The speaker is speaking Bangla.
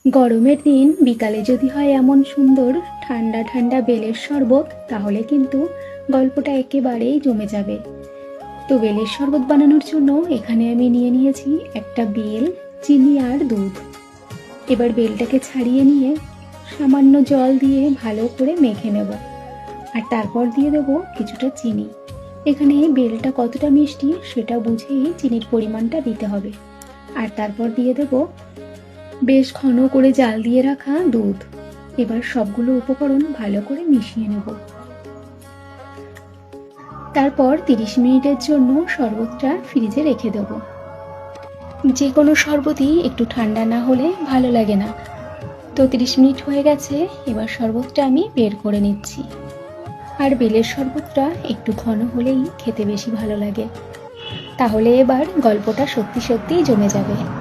গরমের দিন বিকালে যদি হয় এমন সুন্দর ঠান্ডা ঠান্ডা বেলের শরবত, তাহলে কিন্তু গল্পটা একেবারেই জমে যাবে। তো বেলের শরবত বানানোর জন্য এখানে আমি নিয়ে নিয়েছি একটা বেল, চিনি আর দুধ। এবার বেলটাকে ছাড়িয়ে নিয়ে সামান্য জল দিয়ে ভালো করে মেখে নেব, আর তারপর দিয়ে দেব কিছুটা চিনি। এখানে বেলটা কতটা মিষ্টি সেটা বুঝেই চিনির পরিমাণটা দিতে হবে। আর তারপর দিয়ে দেব বেশ ঘন করে জাল দিয়ে রাখা দুধ। এবার সবগুলো উপকরণ ভালো করে মিশিয়ে নেব। তারপর 30 মিনিটের জন্য শরবতটা ফ্রিজে রেখে দেব। যে কোনো শরবতই একটু ঠান্ডা না হলে ভালো লাগে না। তো 30 মিনিট হয়ে গেছে, এবার শরবতটা আমি বের করে নিচ্ছি। আর বেলের শরবতটা একটু ঘন হলেই খেতে বেশি ভালো লাগে। তাহলে এবার গল্পটা সত্যি সত্যিই জমে যাবে।